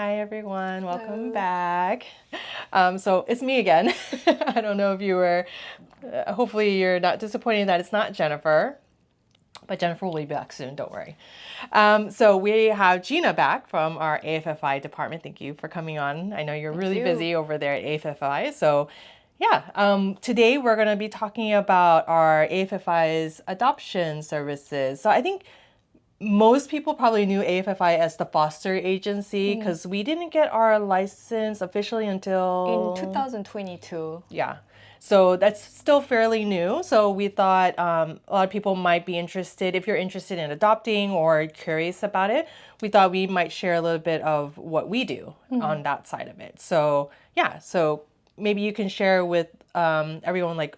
Hi, everyone. Welcome back. So it's me again. I don't know if you were, hopefully you're not disappointed that it's not Jennifer, but Jennifer will be back soon. Don't worry. So we have Gina back from our AFFI department. Thank you for coming on. I know you're really busy over there at AFFI. So yeah, today we're going to be talking about our AFFI's adoption services. So I think most people probably knew AFFI as the foster agency because we didn't get our license officially until... in 2022. Yeah. So that's still fairly new. So we thought a lot of people might be interested. If you're interested in adopting or curious about it, we thought we might share a little bit of what we do on that side of it. So yeah, so maybe you can share with everyone like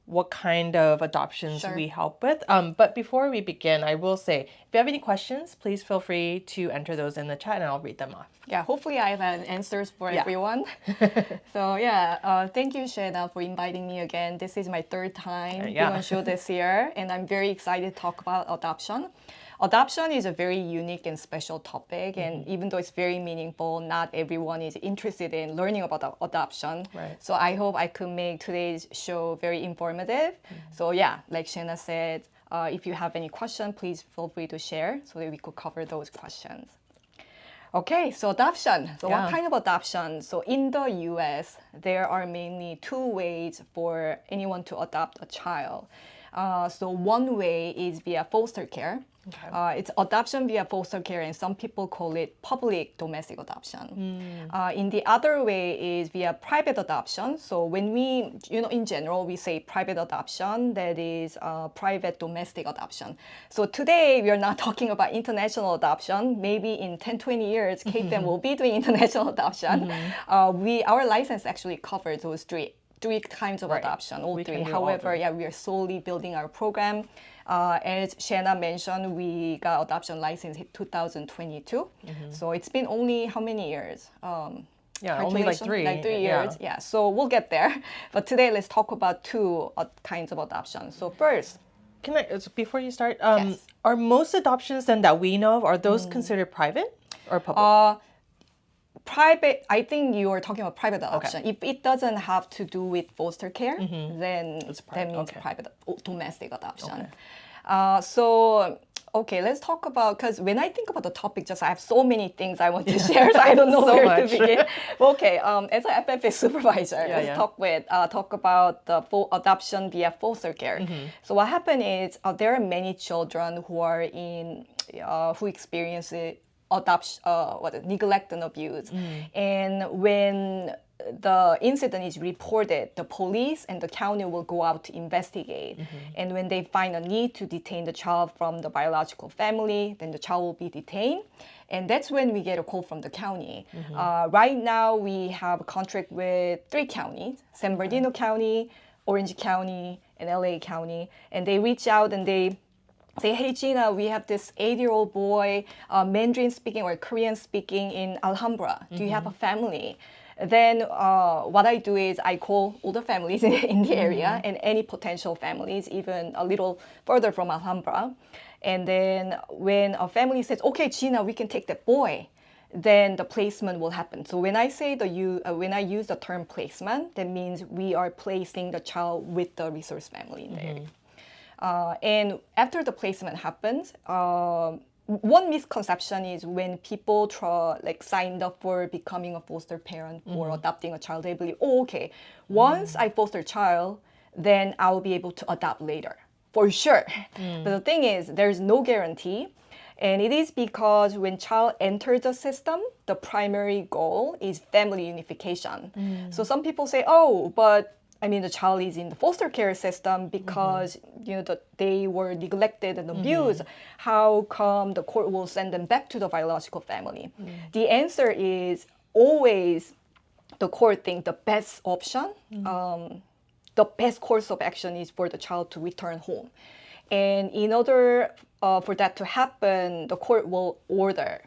what kind of adoptions we help with. But before we begin, I will say, if you have any questions, please feel free to enter those in the chat and I'll read them off. Yeah, hopefully I have answers for everyone. So yeah, thank you, Shena, for inviting me again. This is my third time being on show this year, and I'm very excited to talk about adoption. Adoption is a very unique and special topic, and even though it's very meaningful, not everyone is interested in learning about adoption. Right. So I hope I could make today's show very informative. So yeah, like Shena said, if you have any questions, please feel free to share so that we could cover those questions. Okay, so adoption. So what kind of adoption? So in the US, there are mainly two ways for anyone to adopt a child. So one way is via foster care. Okay. It's adoption via foster care, and some people call it public domestic adoption. In the other way is via private adoption. So when we, in general, we say private adoption, that is private domestic adoption. So today, we are not talking about international adoption. Maybe in 10, 20 years, KFM will be doing international adoption. Our license actually covers those three kinds of adoption, all three. However, we are slowly building our program. As Shena mentioned, we got adoption license in 2022. So it's been only how many years? Only like three. Like 3 years, so we'll get there. But today, let's talk about two kinds of adoption. So first, before you start, are most adoptions then that we know of, are those considered private or public? Private, I think you are talking about private adoption. Okay. If it doesn't have to do with foster care, then that means private domestic adoption. Okay. Let's talk about, because when I think about the topic, I have so many things I want to share, so I don't know where to begin. Okay, as an AFFI supervisor, let's talk about the adoption via foster care. So what happened is there are many children who are who experience neglect and abuse. And when the incident is reported, the police and the county will go out to investigate. And when they find a need to detain the child from the biological family, then the child will be detained. And that's when we get a call from the county. Right now, we have a contract with 3 counties, San Bernardino County, Orange County, and LA County. And they reach out and they say, hey, Gina, we have this 8-year-old boy, Mandarin speaking or Korean speaking in Alhambra. Do you have a family? Then what I do is I call all the families in the area and any potential families, even a little further from Alhambra. And then when a family says, okay, Gina, we can take that boy, then the placement will happen. So when I say when I use the term placement, that means we are placing the child with the resource family in the area. And after the placement happens, one misconception is when people signed up for becoming a foster parent or adopting a child, they believe, once I foster a child, then I'll be able to adopt later, for sure. But the thing is, there's no guarantee. And it is because when child enters the system, the primary goal is family unification. So some people say, the child is in the foster care system because they were neglected and abused. How come the court will send them back to the biological family? The answer is always the court thinks the best option, the best course of action is for the child to return home. And in order for that to happen, the court will order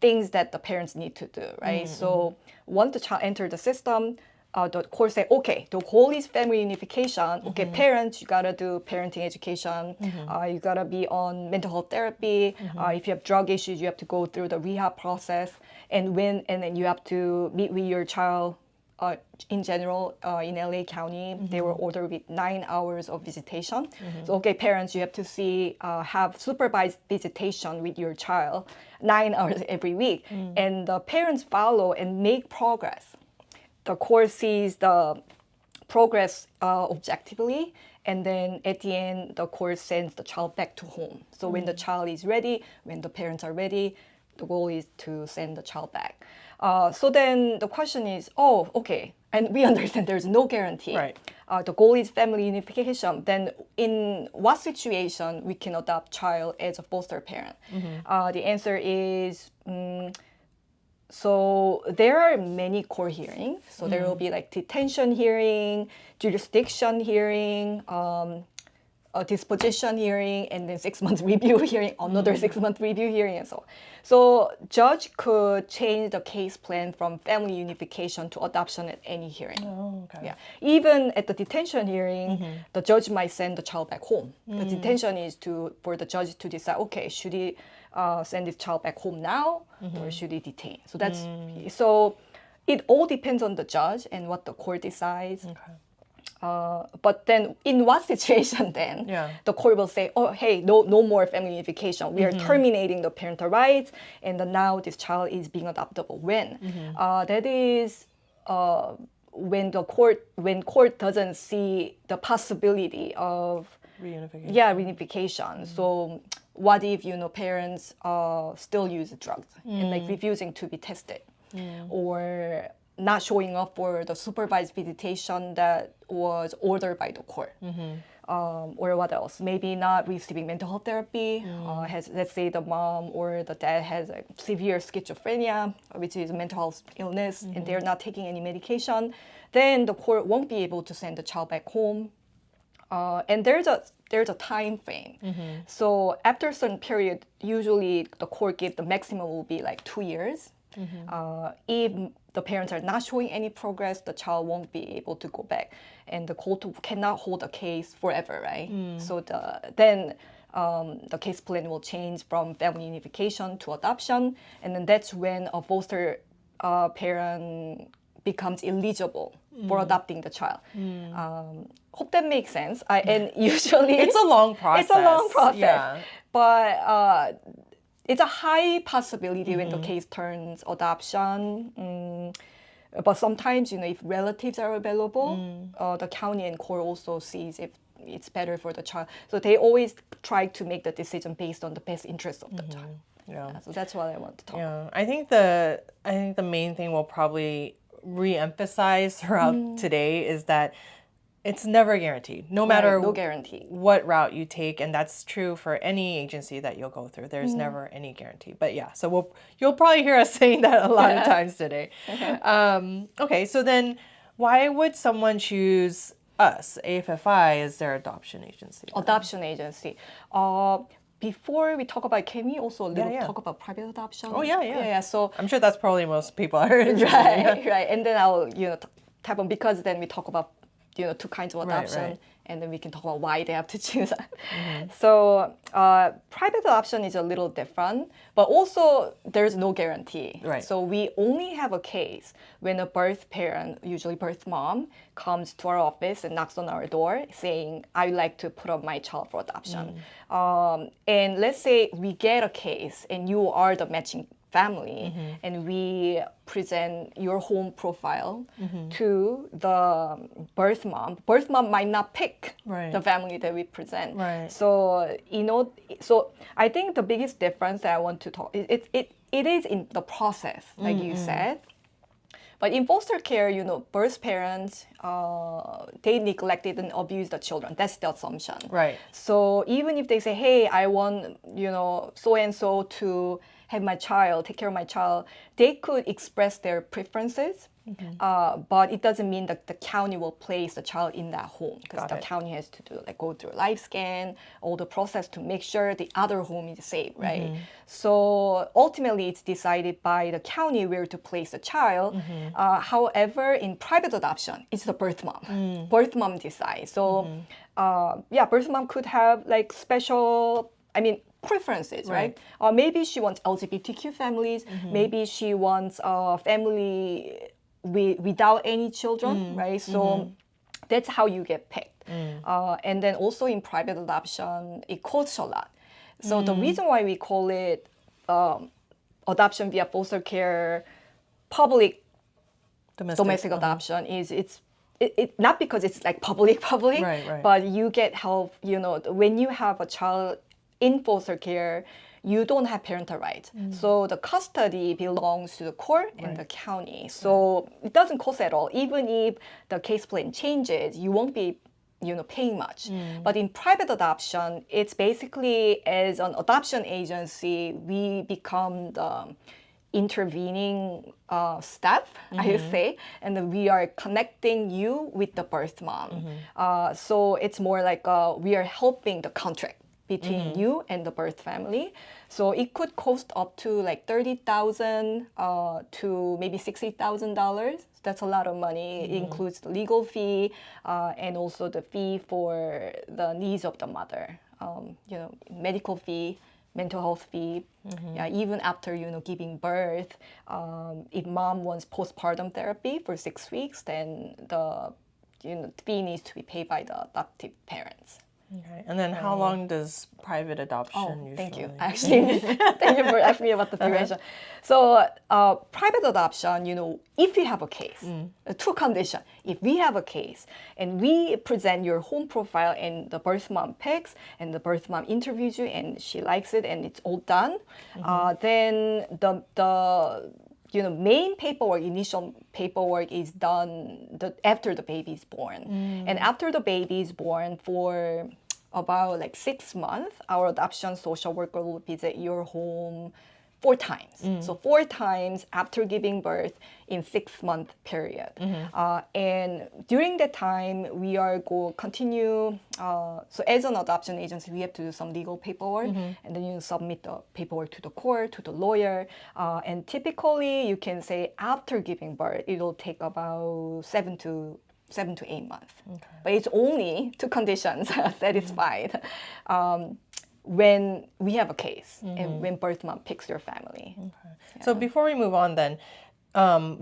things that the parents need to do, right? So once the child enters the system, the court say, okay, the goal is family unification. Okay, parents, you gotta do parenting education. You gotta be on mental health therapy. If you have drug issues, you have to go through the rehab process. And then you have to meet with your child. In general, in LA County, they were ordered with 9 hours of visitation. So, okay, parents, you have to have supervised visitation with your child 9 hours every week. And the parents follow and make progress. The court sees the progress objectively, and then at the end, the court sends the child back to home. So when the child is ready, when the parents are ready, the goal is to send the child back. So then the question is, oh, okay, and we understand there's no guarantee. Right. The goal is family unification. Then in what situation we can adopt child as a foster parent? The answer is, so there are many court hearings. So there will be like detention hearing, jurisdiction hearing, a disposition hearing, and then 6 months review hearing, another 6 month review hearing, and so on. So judge could change the case plan from family unification to adoption at any hearing. Oh, okay. Yeah. Even at the detention hearing, the judge might send the child back home. The detention is for the judge to decide, okay, should he send this child back home now, or should he detain? So that's so it all depends on the judge and what the court decides. Okay. But then in what situation then the court will say, oh, hey, no more family unification. We are terminating the parental rights, and now this child is being adoptable. When? That is when court doesn't see the possibility of Reunification. reunification. So what if parents still use drugs and like refusing to be tested, or not showing up for the supervised visitation that was ordered by the court, or what else? Maybe not receiving mental health therapy. Let's say the mom or the dad has a severe schizophrenia, which is a mental health illness, and they're not taking any medication. Then the court won't be able to send the child back home. And there's a time frame. So after a certain period, usually the court gives the maximum will be like 2 years. If the parents are not showing any progress, the child won't be able to go back, and the court cannot hold a case forever, right? So then the case plan will change from family unification to adoption, and then that's when a foster parent becomes eligible for adopting the child. Hope that makes sense. And usually It's a long process. It's a long process, Yeah. but it's a high possibility when the case turns adoption. But sometimes, if relatives are available, the county and court also sees if it's better for the child. So they always try to make the decision based on the best interest of the child. Yeah. So that's what I want to talk about. I think the main thing we'll probably re-emphasize throughout today is that it's never guaranteed, no matter no guarantee. what route you take, and that's true for any agency that you'll go through. There's never any guarantee. But yeah, so you'll probably hear us saying that a lot of times today. Okay, so then why would someone choose us, AFFI, as their adoption agency? Adoption agency. Before we talk about, can we also talk about private adoption? Oh yeah. So I'm sure that's probably most people are interested in. right. And then I'll type on, because then we talk about two kinds of adoption, right. and then we can talk about why they have to choose that. So private adoption is a little different, but also there's no guarantee. Right. So we only have a case when a birth parent, usually birth mom, comes to our office and knocks on our door saying, I would like to put up my child for adoption. And let's say we get a case and you are the matching family, and we present your home profile to the birth mom. Birth mom might not pick the family that we present. Right. So so I think the biggest difference that I want to talk it is in the process, like you said. But in foster care, birth parents, they neglected and abused the children. That's the assumption. Right. So even if they say, hey, I want, so-and-so to have my child, take care of my child, they could express their preferences. But it doesn't mean that the county will place the child in that home, because the county has to do go through a life scan, all the process to make sure the other home is safe, right? So ultimately, it's decided by the county where to place the child. However, in private adoption, it's the birth mom. Birth mom decides. So birth mom could have like special, preferences, right? Maybe she wants LGBTQ families. Maybe she wants a family without any children, right? So that's how you get picked. And then also in private adoption, it costs a lot. So the reason why we call it adoption via foster care, public domestic adoption is it's not because it's like public, Right. but you get help. When you have a child in foster care, you don't have parental rights. So the custody belongs to the court and the county. So it doesn't cost at all. Even if the case plan changes, you won't be paying much. But in private adoption, it's basically, as an adoption agency, we become the intervening staff, I would say, and then we are connecting you with the birth mom. So it's more like we are helping the contract between you and the birth family. So it could cost up to like $30,000 to maybe $60,000. That's a lot of money. It includes the legal fee and also the fee for the needs of the mother. Medical fee, mental health fee. Even after giving birth, if mom wants postpartum therapy for 6 weeks, then the fee needs to be paid by the adoptive parents. Okay. And then how long does private adoption usually? Thank you. Actually, thank you for asking me about the duration. So private adoption, if you have a case, two conditions. If we have a case and we present your home profile and the birth mom picks and the birth mom interviews you and she likes it and it's all done, then the main paperwork, initial paperwork is done after the baby is born. And after the baby is born, for about like 6 months, our adoption social worker will visit your home 4 times. So 4 times after giving birth in 6-month period. And during that time, we are going to continue. So as an adoption agency, we have to do some legal paperwork, and then you submit the paperwork to the court, to the lawyer. And typically, you can say after giving birth, it will take about 7 to 8 months. But it's only 2 conditions satisfied. When we have a case and when birth mom picks your family. So before we move on then,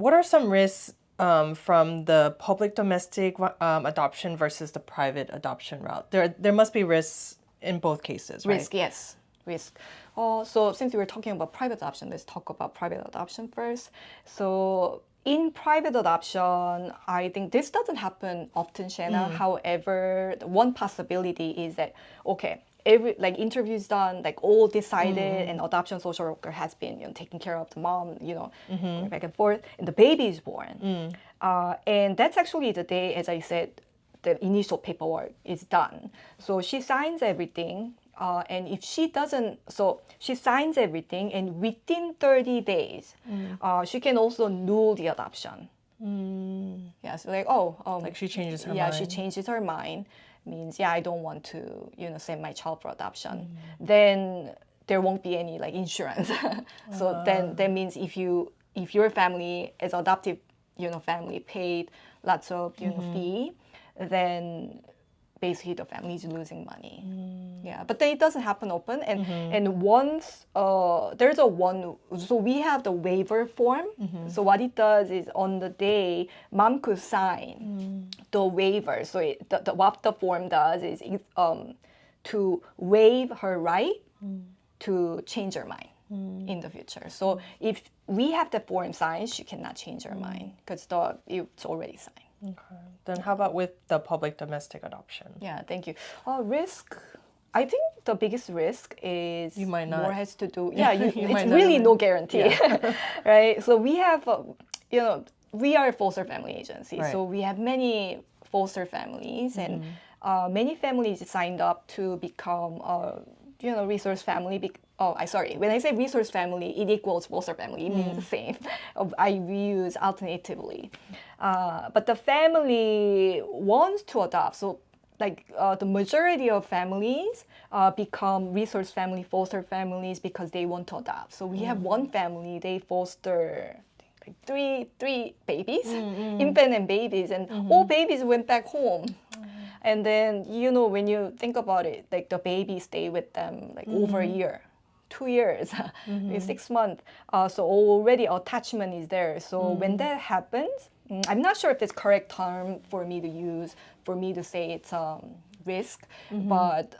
what are some risks from the public domestic adoption versus the private adoption route? There must be risks in both cases, right? Risk, yes. Risk. So since we were talking about private adoption, let's talk about private adoption first. So in private adoption, I think this doesn't happen often, Shanna. However, one possibility is that, every interviews done, all decided, and adoption social worker has been taking care of the mom, going back and forth, and the baby is born. And that's actually the day, as I said, the initial paperwork is done. So she signs everything. And if she doesn't, so she signs everything, and within 30 days, she can also null the adoption. Yeah, so like she changes her mind. Yeah, she changes her mind. Means, I don't want to, send my child for adoption. Then there won't be any insurance. So then that means if your family, as adoptive, family paid lots of fee, then basically the family is losing money. Yeah, but then it doesn't happen open. And once there's so we have the waiver form. So what it does is on the day, mom could sign the waiver. So what the form does is to waive her right to change her mind in the future. So if we have the form signed, she cannot change her mind because it's already signed. Okay. Then how about with the public domestic adoption? Yeah, thank you. Risk. I think the biggest risk is you might not. More has to do. Yeah, it's really no guarantee, right? So we have, we are a foster family agency, right. So we have many foster families, and many families signed up to become, resource family sorry. When I say resource family, it equals foster family. It means the same. I use alternatively. But the family wants to adopt. So like the majority of families become resource family, foster families because they want to adopt. So we have one family, they foster like three babies, infant and babies, and all babies went back home. And then, when you think about it, like the baby stay with them like over a year, 2 years, 6 months. So already attachment is there. So when that happens, I'm not sure if it's correct term for me to use, for me to say it's risk, but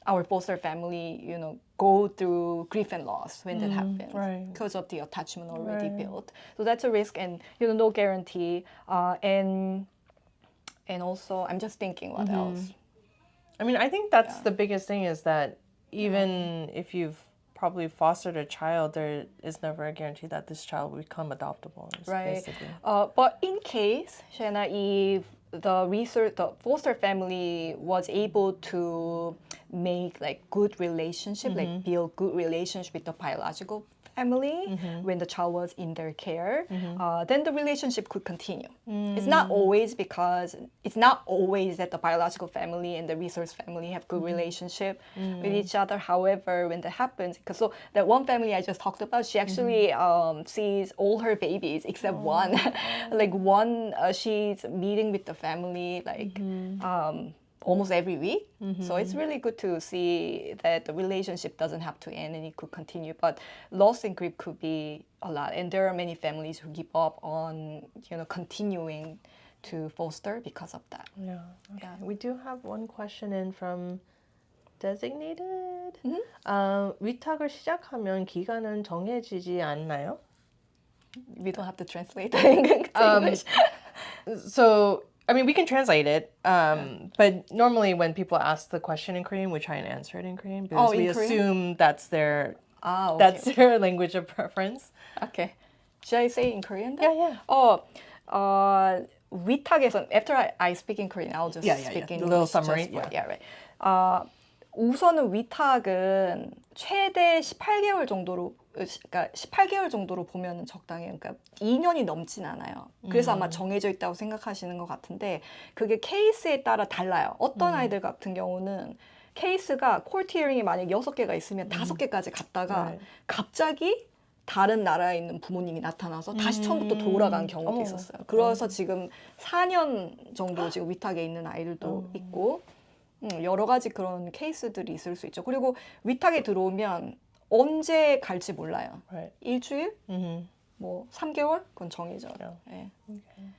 our foster family, go through grief and loss when that happens because of the attachment already built. So that's a risk, and no guarantee. And also, I'm just thinking what else. I mean, I think that's the biggest thing is that even if you've probably fostered a child, there is never a guarantee that this child will become adoptable. Basically. But in case, Shanna, if the foster family was able to make like good relationship, like build good relationship with the biological family when the child was in their care, then the relationship could continue. It's not always that the biological family and the resource family have good relationship with each other. However, when that happens, because so that one family I just talked about, she actually sees all her babies except one. Like one, she's meeting with the family like almost every week. So it's really good to see that the relationship doesn't have to end and it could continue. But loss and grief could be a lot. And there are many families who give up on, continuing to foster because of that. Yeah. Okay. Yeah. We do have one question in from designated. 위탁을 시작하면 기간은 정해지지 않나요? We don't have to translate to English. So, I mean, we can translate it, but normally when people ask the question in Korean, we try and answer it in Korean because we assume that's their their language of preference. Okay. Should I say in Korean then? Yeah. 위탁에서 after I speak in Korean, I'll just speak in a little English. summary. Right. 우선은 위탁은 최대 18개월 정도로, 그러니까 18개월 정도로 보면 적당해요. 그러니까 2년이 넘진 않아요. 그래서 아마 정해져 있다고 생각하시는 것 같은데 그게 케이스에 따라 달라요. 어떤 아이들 같은 경우는 케이스가 콜트 히어링이 만약 6개가 있으면 5개까지 갔다가 갑자기 다른 나라에 있는 부모님이 나타나서 다시 처음부터 돌아간 경우도 있었어요. 그래서 지금 4년 정도 지금 위탁에 있는 아이들도 있고 여러 가지 그런 케이스들이 있을 수 있죠. 그리고 위탁에 들어오면 언제 갈지 몰라요. 일주일? 뭐 3개월? 그건 정해져. 네. Okay.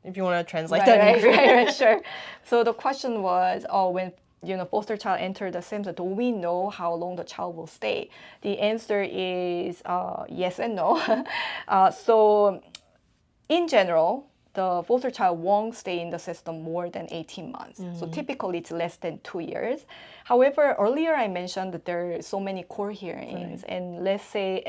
If you want to translate that. Right, sure. So the question was, when foster child enter the system, do we know how long the child will stay? The answer is yes and no. So in general, the foster child won't stay in the system more than 18 months. So typically it's less than 2 years. However, earlier I mentioned that there are so many court hearings. And let's say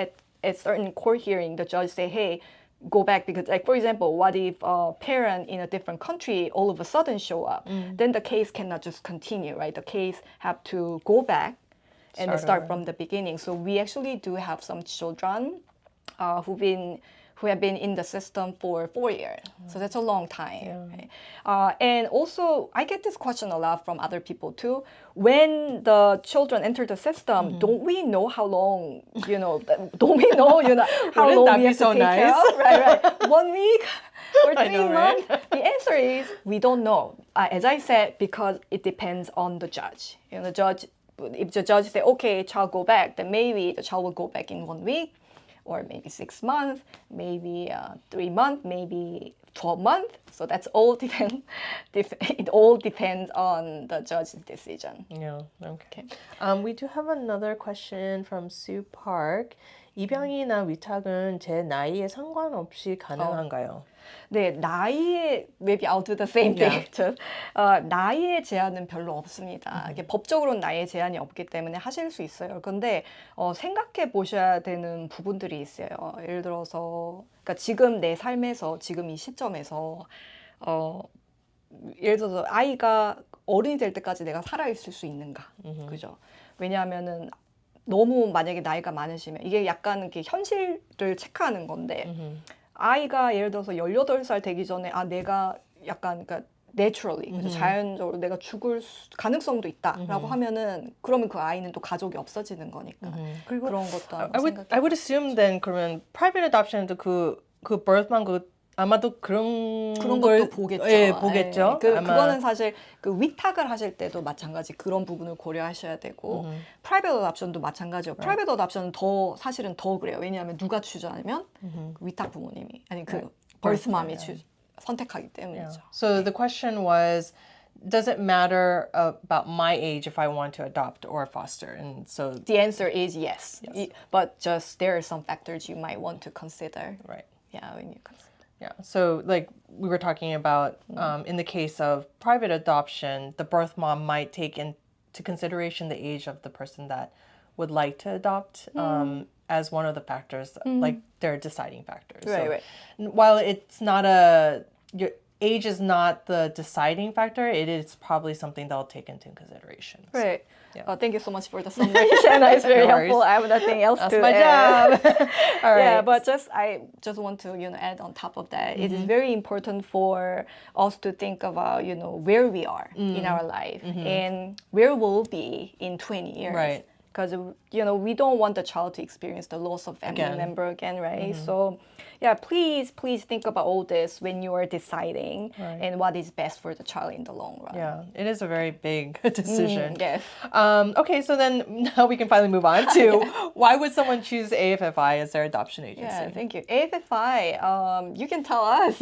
at certain court hearing, the judge say, hey, go back. Because like, for example, what if a parent in a different country all of a sudden show up? Then the case cannot just continue, right? The case have to go back and start from the beginning. So we actually do have some children who have been in the system for 4 years. So that's a long time. Right? And also, I get this question a lot from other people too. When the children enter the system, don't we know how long, don't we know, how long we have to take care of? Right. 1 week or 3 months? The answer is we don't know. As I said, because it depends on the judge. The judge, if the judge say, okay, child go back, then maybe the child will go back in 1 week. Or maybe 6 months, maybe 3 months, maybe 12 months. So that's all depends. It all depends on the judge's decision. Yeah. Okay. We do have another question from Sue Park. 입양이나 위탁은 제 나이에 상관없이 가능한가요? 네, 나이에 maybe I'll do the same thing. 나이에 제한은 별로 없습니다. 이게 법적으로는 나이에 제한이 없기 때문에 하실 수 있어요. 그런데 생각해 보셔야 되는 부분들이 있어요. 예를 들어서 그러니까 지금 내 삶에서 지금 이 시점에서 예를 들어서 아이가 어른이 될 때까지 내가 살아 있을 수 있는가? 그죠? 왜냐하면은 너무 만약에 나이가 많으시면 이게 약간 이렇게 현실을 체크하는 건데 아이가 예를 들어서 18살 되기 전에 내가 약간 그러니까 naturally 그래서 자연적으로 내가 죽을 가능성도 있다라고 하면은 그러면 그 아이는 또 가족이 없어지는 거니까 그런 것도 한번 생각해. I would assume then 그러면 private adoption도 그 birth만 아마도 그런 걸 것도 보겠죠. 예, 보겠죠. 그거는 사실 그 위탁을 하실 때도 마찬가지 그런 부분을 고려하셔야 되고 private adoption도 마찬가지요. private adoption은 사실은 더 그래요. 왜냐하면 누가 추천하면 그 위탁 부모님이 아니 그 birthmom이 선택하기 때문이죠. So the question was, does it matter about my age if I want to adopt or foster? And so The answer is yes. But just there are some factors you might want to consider. right. Yeah, when you consider. Yeah. So like we were talking about in the case of private adoption, the birth mom might take into consideration the age of the person that would like to adopt as one of the factors, like their deciding factors. Right. While it's not your age is not the deciding factor, it is probably something they'll take into consideration. Right. Thank you so much for the summary. Shanna, it's very helpful. I have nothing else That's to my add. job. All right. Yeah, but I just want to add on top of that. It is very important for us to think about where we are in our life and where we'll be in 20 years. Right. Because we don't want the child to experience the loss of family member again, right? So yeah, please think about all this when you are deciding and what is best for the child in the long run. Yeah, it is a very big decision. Yes. Okay, so then now we can finally move on to why would someone choose AFFI as their adoption agency? Yeah, thank you. AFFI, you can tell us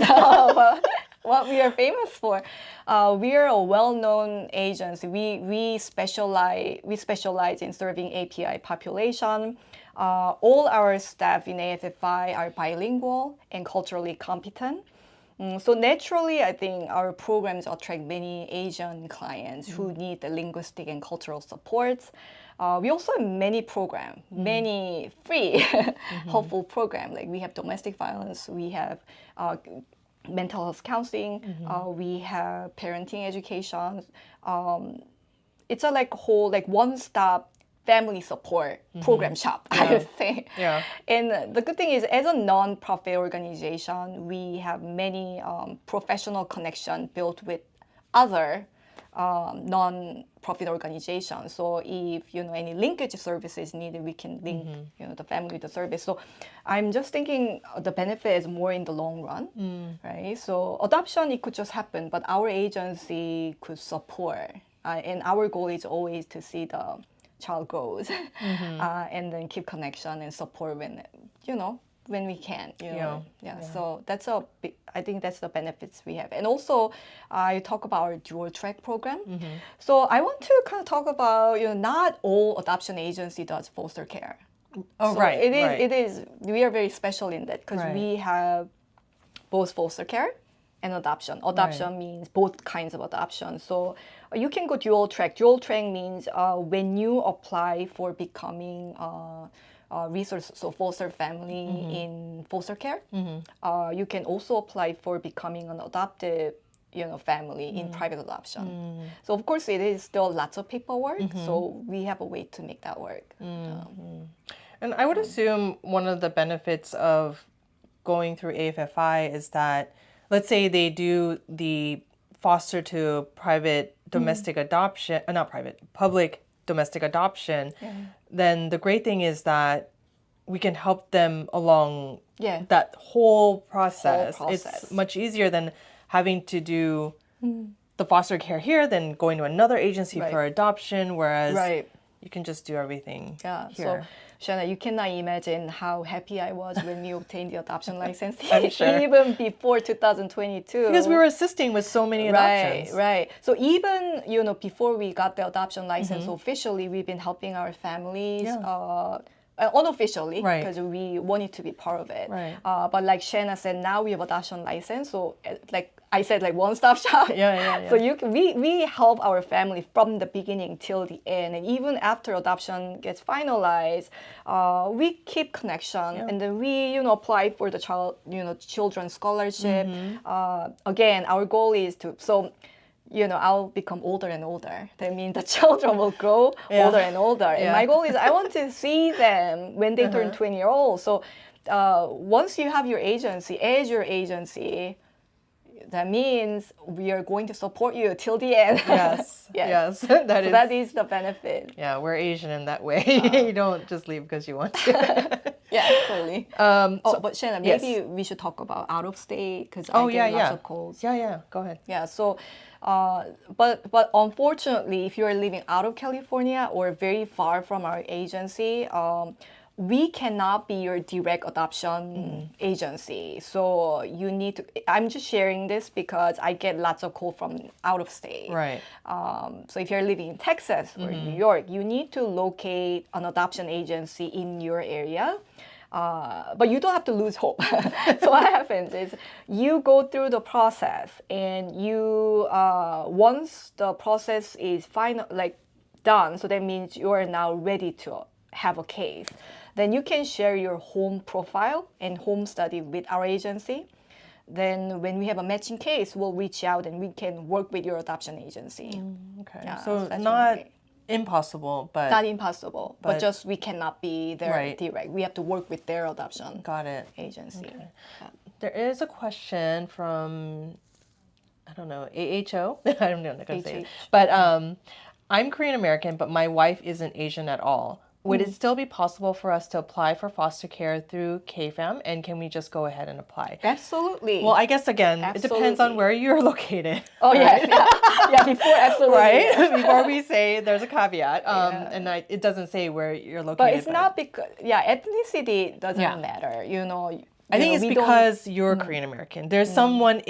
what we are famous for. We are a well-known agency. We specialize in serving API population. All our staff in AFFI are bilingual and culturally competent. So naturally, I think our programs attract many Asian clients who need the linguistic and cultural supports. We also have many programs, many free, helpful programs. Like we have domestic violence, we have mental health counseling, we have parenting education. It's a whole one-stop family support program shop, I would say. Yeah. And the good thing is, as a non-profit organization, we have many professional connections built with other non-profit organizations. So if any linkage services needed, we can link the family with the service. So I'm just thinking the benefit is more in the long run, right? So adoption, it could just happen, but our agency could support, and our goal is always to see the child grows and then keep connection and support when we can. So that's I think that's the benefits we have. And also, you talk about our dual track program. So I want to kind of talk about, not all adoption agency does foster care. Oh, so right. It is. We are very special in that because we have both foster care and adoption. Adoption means both kinds of adoption. So you can go dual track. Dual track means when you apply for becoming resource, so foster family in foster care, you can also apply for becoming an adoptive family in private adoption. So of course it is still lots of paperwork, so we have a way to make that work. And I would assume one of the benefits of going through AFFI is that, let's say they do the foster to private domestic adoption, public domestic adoption, then the great thing is that we can help them along that whole process. It's much easier than having to do the foster care here than going to another agency for adoption, whereas you can just do everything here. So, Shanna, you cannot imagine how happy I was when we obtained the adoption license, I'm sure. even before 2022. Because we were assisting with so many adoptions. Right. So even, before we got the adoption license officially, we've been helping our families unofficially because we wanted to be part of it. But like Shanna said, now we have adoption license. So I said, one-stop shop. So we help our family from the beginning till the end. And even after adoption gets finalized, we keep connection. And then we, apply for the children's scholarship. Again, our goal is to, so I'll become older and older. That means the children will grow Yeah. older and older. And Yeah. my goal is I want to see them when they turn 20-year-old. So once you have your agency, as your agency, that means we are going to support you till the end. Yes. Yes. That is the benefit. Yeah, we're Asian in that way. You don't just leave because you want to. Yeah, totally. But Shanna, yes. maybe we should talk about out of state because Oh, I get yeah, lots yeah. of calls. Yeah, go ahead. Yeah, so, but unfortunately, if you are living out of California or very far from our agency, we cannot be your direct adoption agency. So you need to, I'm just sharing this because I get lots of calls from out of state. Right. So if you're living in Texas or New York, you need to locate an adoption agency in your area. But you don't have to lose hope. So what happens is you go through the process, and you once the process is done, so that means you are now ready to have a case. Then you can share your home profile and home study with our agency. Then when we have a matching case, we'll reach out and we can work with your adoption agency. Okay. Yeah, so that's not really impossible, but not impossible, but but- just we cannot be their Right. direct. We have to work with their adoption got it. agency. There is a question from, I don't know, AHO. I don't know how to say it. But I'm Korean American, but my wife isn't Asian at all. Would it still be possible for us to apply for foster care through KFAM? And can we just go ahead and apply? Absolutely. Well, I guess again, it depends on Absolutely. where you're located. Oh yeah, yeah. Before absolutely. Right? Before we say there's a caveat. And it doesn't say where you're located. But it's not because ethnicity doesn't Yeah. matter. I think it's we don't- because you're Korean American. There's someone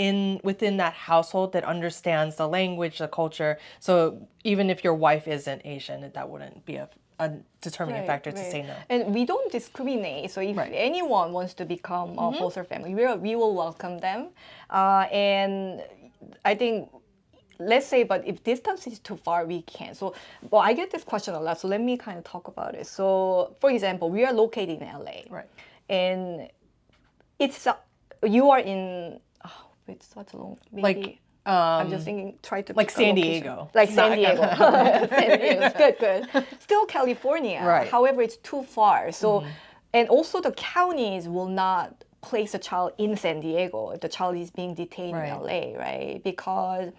within that household that understands the language, the culture. So even if your wife isn't Asian, that wouldn't be a determining factor to say no. And we don't discriminate. So if anyone wants to become a foster family, we will welcome them. And I think, let's say, but if distance is too far, we can. So, well, I get this question a lot. So let me kind of talk about it. So, for example, we are located in LA. Right. And it's, you are in, it's such a long, maybe, Like, I'm just thinking, try to like pick a San location. Diego. Like It's San not Diego. San Diego. Good. Still California. Right. However, it's too far. So, and also the counties will not place a child in San Diego if the child is being detained Right. in LA, right? Because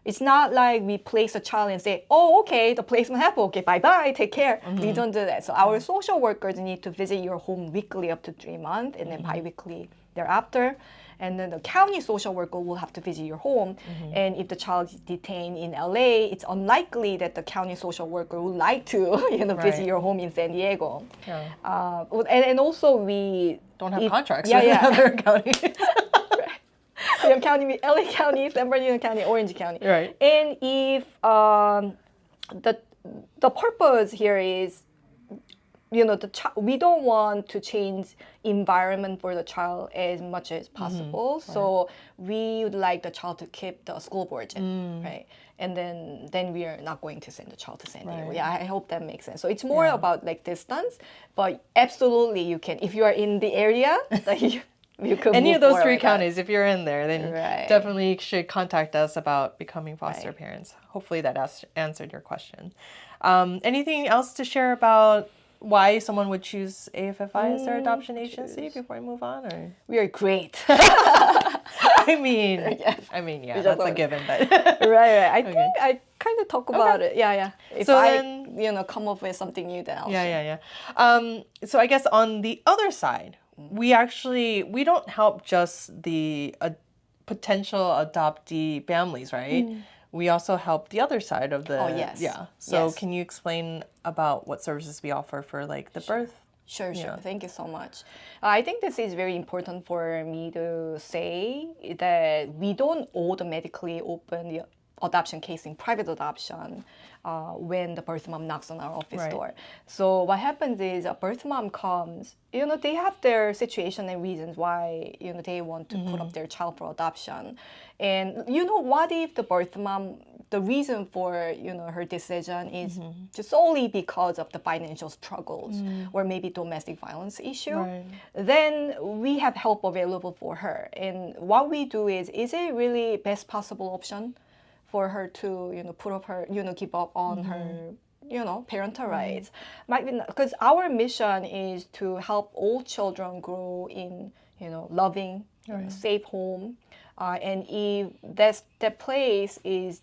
it's not like we place a child and say, oh, okay, the placement happened. Okay, bye-bye, take care. We don't do that. So our social workers need to visit your home weekly up to 3 months and then bi-weekly thereafter. And then the county social worker will have to visit your home. And if the child is detained in LA, it's unlikely that the county social worker would like to, visit your home in San Diego. Yeah. And also we Don't have contracts yeah, with yeah. other counties. we have county, LA County, San Bernardino County, Orange County. Right. And if the purpose here is, we don't want to change environment for the child as much as possible. So we would like the child to keep the school board, right? And then we are not going to send the child to San Diego. Right. Yeah, I hope that makes sense. So it's more about like distance, but absolutely you can, if you are in the area, that you could Any move of those forward three with that. counties, if you're in there, then Right. definitely should contact us about becoming foster Right. parents. Hopefully that answered your question. Anything else to share about why someone would choose AFFI as their adoption agency before we move on? Or We are great. I mean, yeah, just that's a love it. given. But right. I think I kind of talk about it. Yeah. If So I, then- come up with something new, then I'll yeah. So I guess on the other side, we don't help just the potential adoptee families, right? We also help the other side of the yes. yeah. So Yes. can you explain about what services we offer for like the birth? Sure. Yeah. Thank you so much. I think this is very important for me to say that we don't automatically open the adoption case in private adoption when the birth mom knocks on our office Right. door. So what happens is a birth mom comes, they have their situation and reasons why, they want to put up their child for adoption. And what if the birth mom, the reason for, her decision is just solely because of the financial struggles or maybe domestic violence issue, Right. then we have help available for her. And what we do is it really best possible option for her to, put up her, give up on her, parental rights. Might be because our mission is to help all children grow in, loving, safe home. And if that place is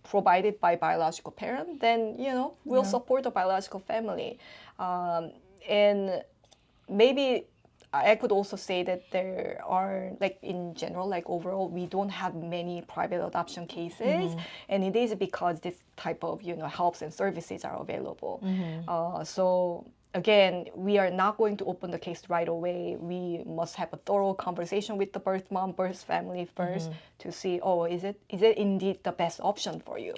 provided by biological parent, then we'll support the biological family. And maybe I could also say that there are, like, in general, like overall, we don't have many private adoption cases, and it is because this type of helps and services are available. So again, we are not going to open the case right away. We must have a thorough conversation with the birth mom, birth family first to see, is it indeed the best option for you?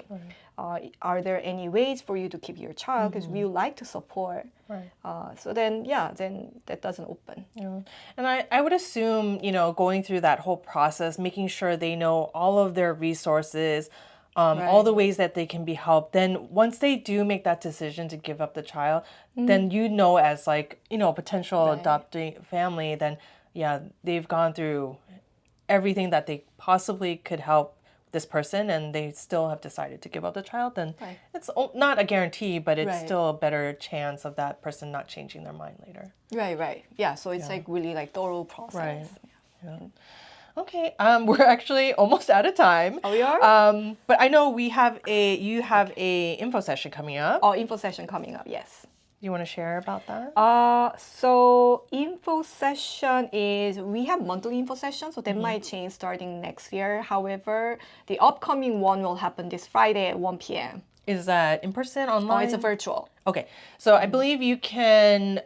Are there any ways for you to keep your child? Because we would like to support. So then that doesn't open. Yeah. And I would assume, going through that whole process, making sure they know all of their resources, all the ways that they can be helped. Then once they do make that decision to give up the child, then as like, potential adopting family, then they've gone through everything that they possibly could help this person, and they still have decided to give up the child, then it's not a guarantee, but it's still a better chance of that person not changing their mind later. Right. Yeah, so it's like really like thorough process. Right. Yeah. Okay, we're actually almost out of time. Oh, we are? But I know you have a info session coming up. Oh, info session coming up, yes. You want to share about that? So info session is, we have monthly info session, so that might change starting next year. However, the upcoming one will happen this Friday at 1 p.m. Is that in person, online? Oh, it's a virtual. Okay, so I believe you can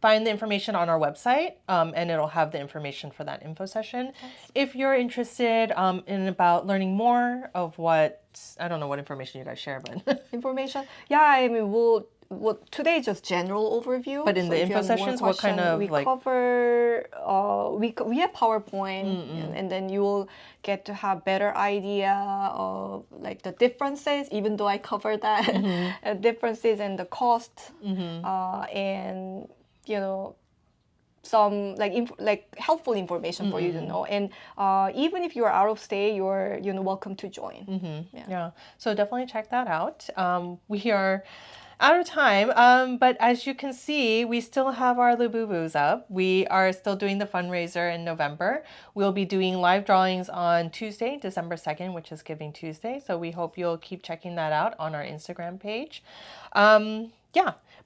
find the information on our website, and it'll have the information for that info session. If you're interested in about learning more of what, I don't know what information you guys share, but information? Yeah, I mean, well, today is just general overview. But in the info sessions, what kind of we cover? We have PowerPoint, and then you will get to have better idea of like the differences. Even though I covered that, differences and the cost, and some like helpful information for you to know. And even if you are out of state, you're welcome to join. Yeah. So definitely check that out. We are out of time, but as you can see, we still have our Labubu's up. We are still doing the fundraiser in November. We'll be doing live drawings on Tuesday, December 2nd, which is Giving Tuesday. So we hope you'll keep checking that out on our Instagram page.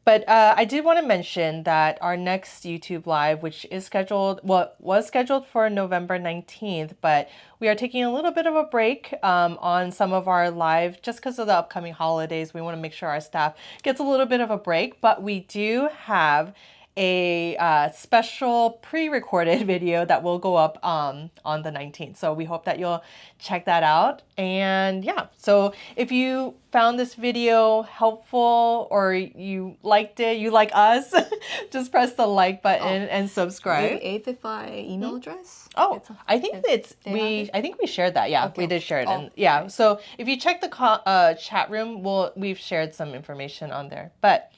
But I did want to mention that our next YouTube Live, which is was scheduled for November 19th, but we are taking a little bit of a break on some of our live just because of the upcoming holidays. We want to make sure our staff gets a little bit of a break, but we do have a special pre-recorded video that will go up on the 19th. So we hope that you'll check that out. And so if you found this video helpful or you liked it, you like us, just press the like button and subscribe. AFFI email address? Oh, I think I think we shared that. Yeah, we did share it. And so if you check the chat room, we've shared some information on there. But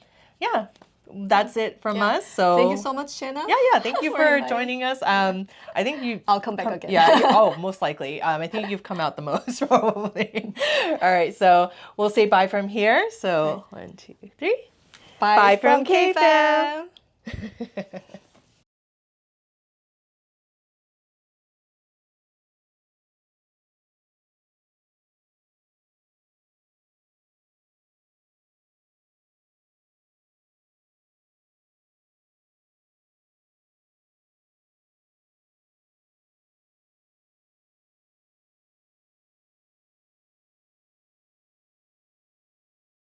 that's it from us. So thank you so much, Shanna. Yeah. Thank you for joining us. I think I'll come back again. Yeah. Most likely. I think you've come out the most probably. All right. So we'll say bye from here. So 1, 2, 3. Bye from KFM.